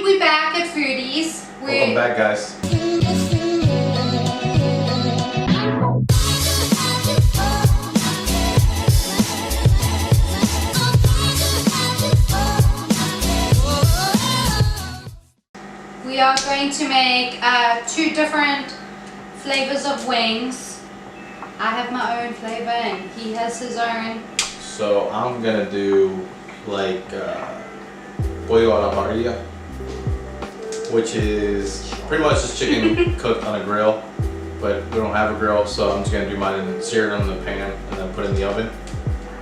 we're back at Foodies. Welcome back, guys. We are going to make 2 different flavors of wings. I have my own flavor and he has his own. So I'm gonna do like pollo a la parrilla, which is pretty much just chicken cooked on a grill, but we don't have a grill, so I'm just gonna do mine and sear it in the pan and then put it in the oven.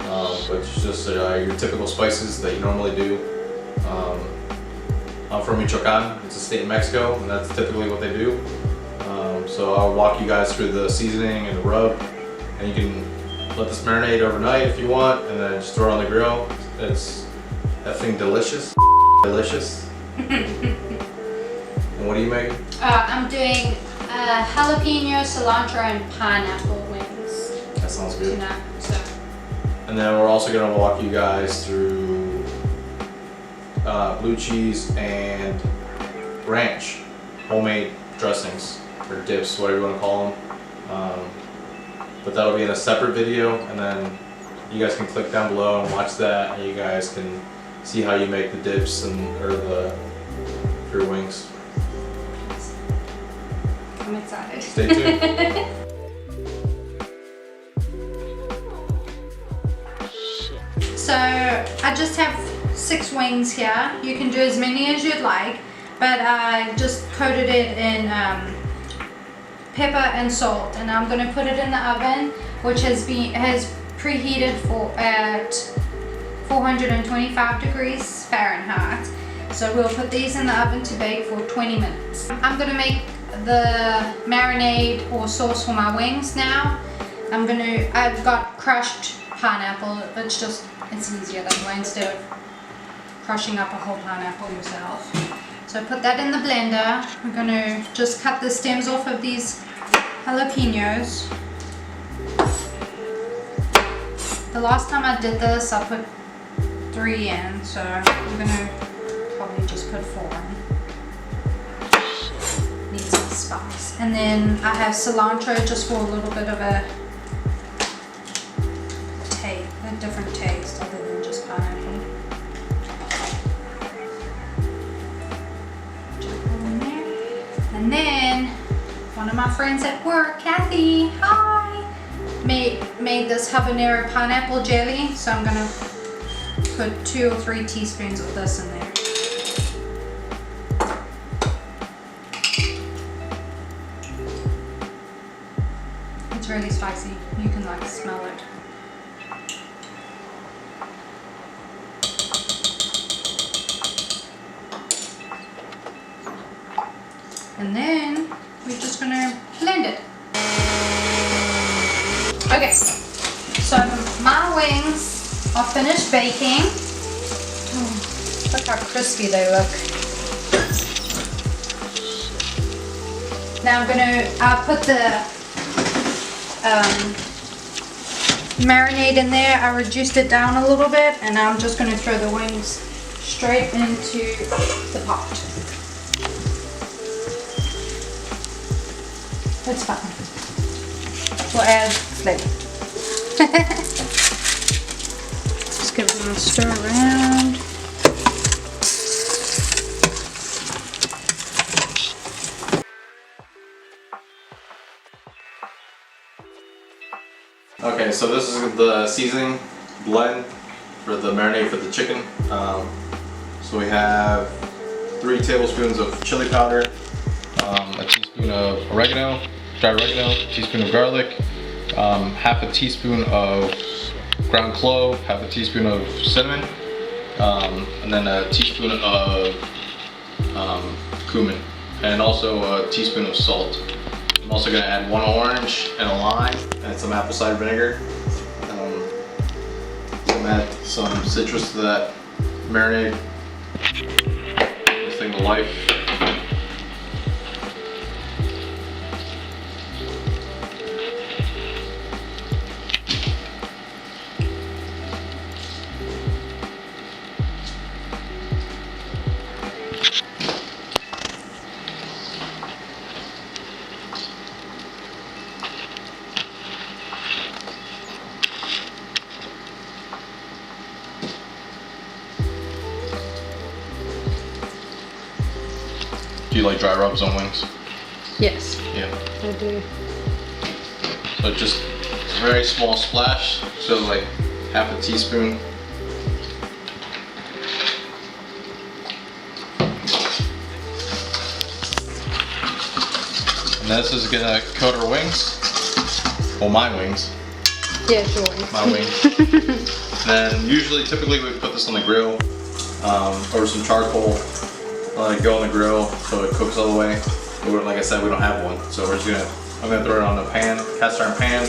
But it's just your typical spices that you normally do. I'm from Michoacan, it's a state in Mexico, and that's typically what they do. So I'll walk you guys through the seasoning and the rub, and you can let this marinate overnight if you want, and then just throw it on the grill. It's effing delicious. Delicious. And what are you making? I'm doing jalapeno, cilantro, and pineapple wings. That sounds good. Tonight, so. And then we're also going to walk you guys through blue cheese and ranch, homemade dressings or dips, whatever you want to call them. But that'll be in a separate video, and then you guys can click down below and watch that, and you guys can see how you make the dips and for your wings. I'm excited. Stay tuned. So I just have 6 wings here. You can do as many as you'd like, but I just coated it in pepper and salt, and I'm going to put it in the oven, which has preheated at 425 degrees Fahrenheit. So we'll put these in the oven to bake for 20 minutes. I'm going to make the marinade or sauce for my wings now. I've got crushed pineapple. It's easier that way instead of crushing up a whole pineapple yourself. So put that in the blender. We're going to just cut the stems off of these jalapenos. The last time I did this, I put 3 in, so I'm going to probably just put 4 in. Needs some spice. And then I have cilantro just for a little bit of a different taste other than just pineapple. And then one of my friends at work, Kathy, hi, made this habanero pineapple jelly. So I'm gonna put 2 or 3 teaspoons of this in there. It's really spicy. You can like smell it. And then we're just gonna blend it. Okay, so my wings are finished baking. Look how crispy they look. Now I'll put the marinade in there. I reduced it down a little bit, and I'm just gonna throw the wings straight into the pot. It's fine. We'll add flavor. Just give it a little stir around. Okay, so this is the seasoning blend for the marinade for the chicken. So we have 3 tablespoons of chili powder, a teaspoon of oregano, dried oregano, a teaspoon of garlic, half a teaspoon of ground clove, half a teaspoon of cinnamon, and then a teaspoon of cumin, and also a teaspoon of salt. I'm also going to add 1 orange and a lime and some apple cider vinegar. I'm add some citrus to that marinade. This thing to life. Do you like dry rubs on wings? Yes, Yeah. I do. So just a very small splash, so like half a teaspoon. And this is gonna coat our wings. Well, my wings. Yeah, your wings. My wings. Then usually, typically we put this on the grill over some charcoal. Let it go on the grill so it cooks all the way. But like I said, we don't have one, so we're just gonna. I'm gonna throw it on a pan, cast iron pan,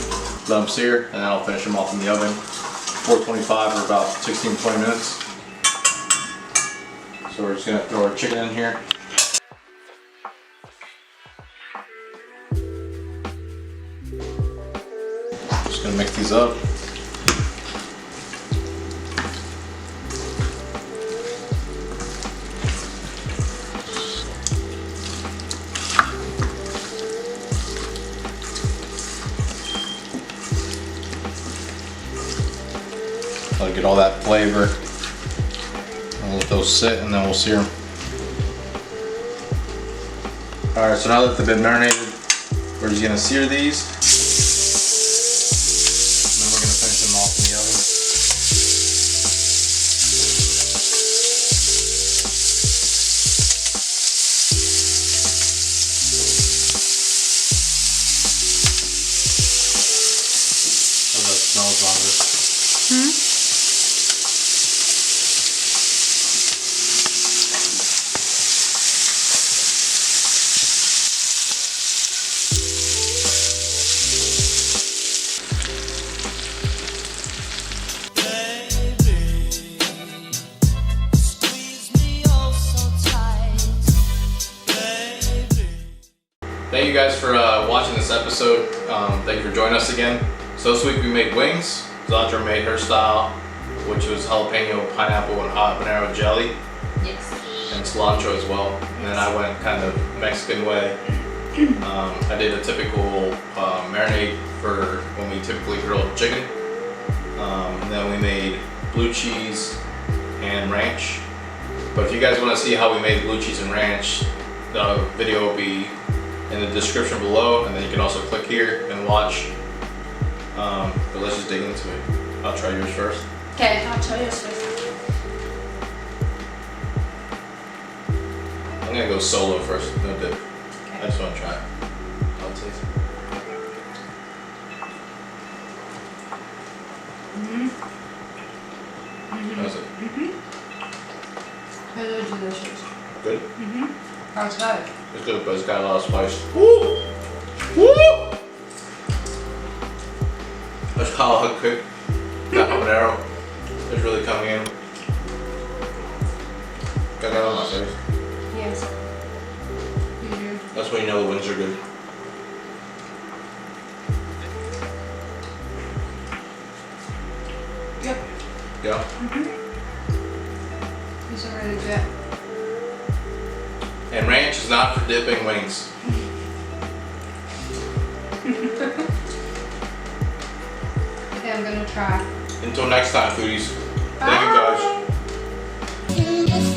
let them sear, and then I'll finish them off in the oven. 425 for about 16-20 minutes. So we're just gonna throw our chicken in here. Just gonna mix these up. I'll get all that flavor. I'll let those sit and then we'll sear them. Alright, so now that they've been marinated, we're just gonna sear these. And then we're gonna finish them off in the oven. Oh, that smells obvious. Thank you guys for watching this episode. Thank you for joining us again. So this week we made wings. Zandra made her style, which was jalapeno, pineapple, and habanero jelly. Yes. And cilantro as well. And then I went kind of Mexican way. I did a typical marinade for when we typically grill chicken. And then we made blue cheese and ranch. But if you guys want to see how we made blue cheese and ranch, the video will be in the description below, and then you can also click here and watch. But let's just dig into it. I'll try yours first. Okay, I'll tell you first. I'm gonna go solo first, no dip. Okay. I just want to try it. I'll taste it. How's it? Really delicious. Good? How's that? It's good, but it's got a lot of spice. Woo! Woo! That's how I cook. That habanero is really coming in. Got that on my face. Yes. You do. That's when you know the wings are good. Yep. Yeah? These are really good. And ranch is not for dipping wings. Okay, I'm gonna try. Until next time, foodies. Thank you guys.